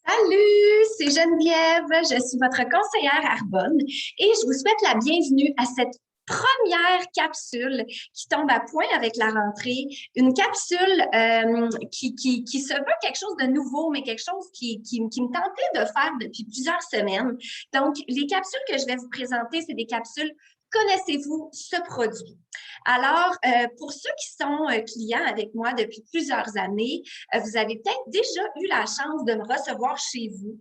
Salut, c'est Geneviève, je suis votre conseillère Arbonne et je vous souhaite la bienvenue à cette première capsule qui tombe à point avec la rentrée, une capsule qui se veut quelque chose de nouveau, mais quelque chose qui me tentait de faire depuis plusieurs semaines. Donc, les capsules que je vais vous présenter, c'est des capsules Connaissez-vous ce produit? Alors, pour ceux qui sont clients avec moi depuis plusieurs années, vous avez peut-être déjà eu la chance de me recevoir chez vous.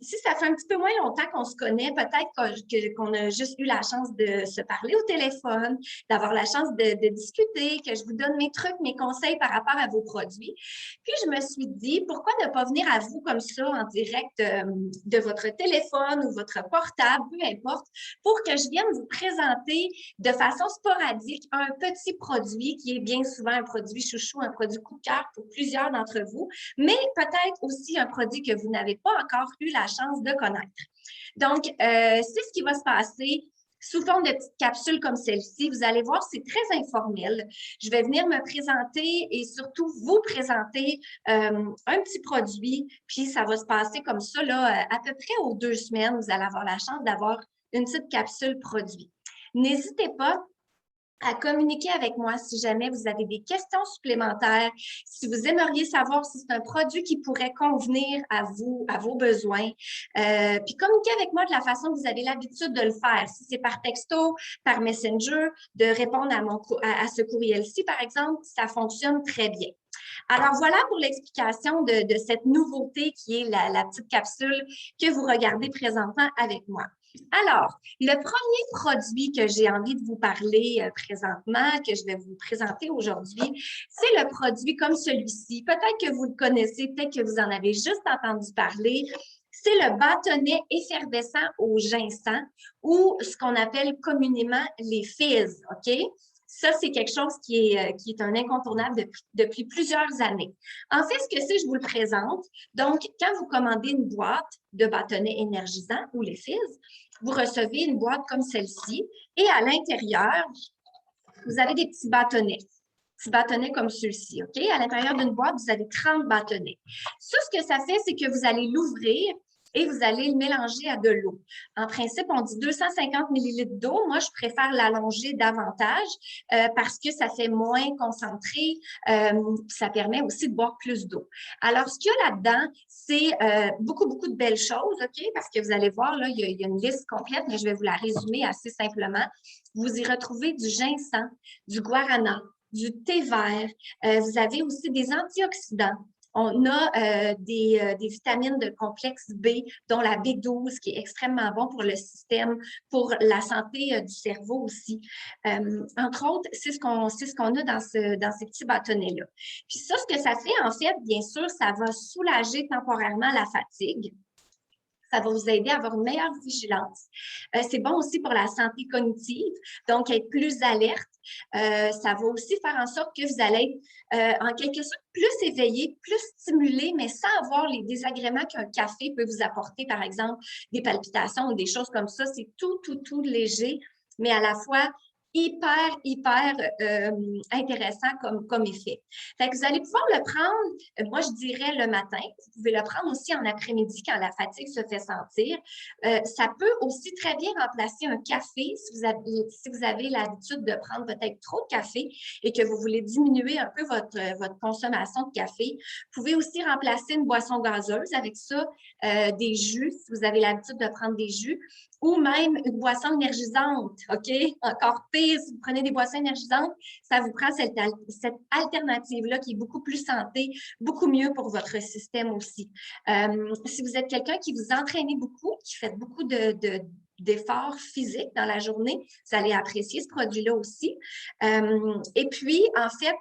Si ça fait un petit peu moins longtemps qu'on se connaît, peut-être qu'on a juste eu la chance de se parler au téléphone, d'avoir la chance de discuter, que je vous donne mes trucs, mes conseils par rapport à vos produits. Puis, je me suis dit, pourquoi ne pas venir à vous comme ça en direct de votre téléphone ou votre portable, peu importe, pour que je vienne vous présenter de façon sporadique un petit produit qui est bien souvent un produit chouchou, un produit coup de cœur pour plusieurs d'entre vous, mais peut-être aussi un produit que vous n'avez pas encore eu la chance de connaître. Donc, c'est ce qui va se passer sous forme de petites capsules comme celle-ci. Vous allez voir, c'est très informel. Je vais venir me présenter et surtout vous présenter un petit produit, puis ça va se passer comme ça, là, à peu près aux 2 semaines, vous allez avoir la chance d'avoir une petite capsule produit. N'hésitez pas à communiquer avec moi si jamais vous avez des questions supplémentaires, si vous aimeriez savoir si c'est un produit qui pourrait convenir à vous, à vos besoins. Puis communiquez avec moi de la façon que vous avez l'habitude de le faire. Si c'est par texto, par Messenger, de répondre à ce courriel-ci, par exemple, ça fonctionne très bien. Alors voilà pour l'explication de cette nouveauté qui est la petite capsule que vous regardez présentement avec moi. Alors, le premier produit que j'ai envie de vous parler présentement, que je vais vous présenter aujourd'hui, c'est le produit comme celui-ci. Peut-être que vous le connaissez, peut-être que vous en avez juste entendu parler. C'est le bâtonnet effervescent au ginseng ou ce qu'on appelle communément les fizz, OK? Ça, c'est quelque chose qui est un incontournable depuis plusieurs années. En fait, ce que c'est, je vous le présente. Donc, quand vous commandez une boîte de bâtonnets énergisants ou les fizz, vous recevez une boîte comme celle-ci et à l'intérieur, vous avez des petits bâtonnets comme ceux-ci, OK? À l'intérieur d'une boîte, vous avez 30 bâtonnets. Ça, ce que ça fait, c'est que vous allez l'ouvrir et vous allez le mélanger à de l'eau. En principe, on dit 250 millilitres d'eau. Moi, je préfère l'allonger davantage parce que ça fait moins concentré. Ça permet aussi de boire plus d'eau. Alors, ce qu'il y a là-dedans, c'est beaucoup de belles choses, OK? Parce que vous allez voir, là, il y a une liste complète, mais je vais vous la résumer assez simplement. Vous y retrouvez du ginseng, du guarana, du thé vert. Vous avez aussi des antioxydants. On a des vitamines de complexe B, dont la B12, qui est extrêmement bon pour le système, pour la santé du cerveau aussi. Entre autres, c'est ce qu'on a dans ces petits bâtonnets-là. Puis ça, ce que ça fait, en fait, bien sûr, ça va soulager temporairement la fatigue. Ça va vous aider à avoir une meilleure vigilance. C'est bon aussi pour la santé cognitive, donc être plus alerte. Ça va aussi faire en sorte que vous allez être en quelque sorte plus éveillé, plus stimulé, mais sans avoir les désagréments qu'un café peut vous apporter, par exemple, des palpitations ou des choses comme ça. C'est tout léger, mais à la fois hyper intéressant comme effet. Fait que vous allez pouvoir le prendre, moi je dirais le matin, vous pouvez le prendre aussi en après-midi quand la fatigue se fait sentir. Ça peut aussi très bien remplacer un café si vous avez l'habitude de prendre peut-être trop de café et que vous voulez diminuer un peu votre consommation de café. Vous pouvez aussi remplacer une boisson gazeuse avec ça, des jus, si vous avez l'habitude de prendre des jus, ou même une boisson énergisante, OK? Encore pire, si vous prenez des boissons énergisantes, ça vous prend cette alternative-là qui est beaucoup plus santé, beaucoup mieux pour votre système aussi. Si vous êtes quelqu'un qui vous entraînez beaucoup, qui fait beaucoup d'efforts physiques dans la journée, vous allez apprécier ce produit-là aussi. Et puis, en fait,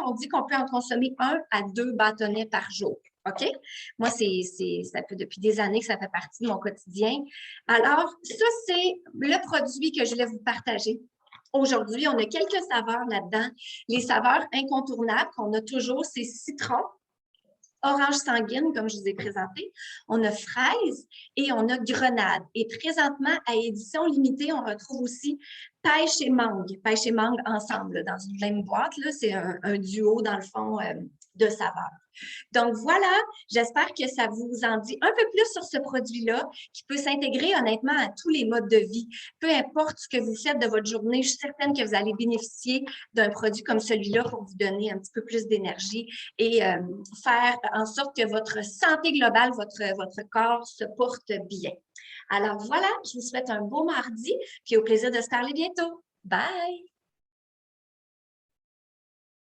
on dit qu'on peut en consommer 1 à 2 bâtonnets par jour. OK? Moi, ça fait depuis des années que ça fait partie de mon quotidien. Alors, ça, c'est le produit que je voulais vous partager. Aujourd'hui, on a quelques saveurs là-dedans. Les saveurs incontournables qu'on a toujours, c'est citron, orange sanguine, comme je vous ai présenté. On a fraise et on a grenade. Et présentement, à édition limitée, on retrouve aussi pêche et mangue. Pêche et mangue ensemble, là, dans une même boîte. C'est un duo, dans le fond, de saveurs. Donc voilà, j'espère que ça vous en dit un peu plus sur ce produit-là qui peut s'intégrer honnêtement à tous les modes de vie. Peu importe ce que vous faites de votre journée, je suis certaine que vous allez bénéficier d'un produit comme celui-là pour vous donner un petit peu plus d'énergie et faire en sorte que votre santé globale, votre corps se porte bien. Alors voilà, je vous souhaite un beau mardi, puis au plaisir de se parler bientôt. Bye!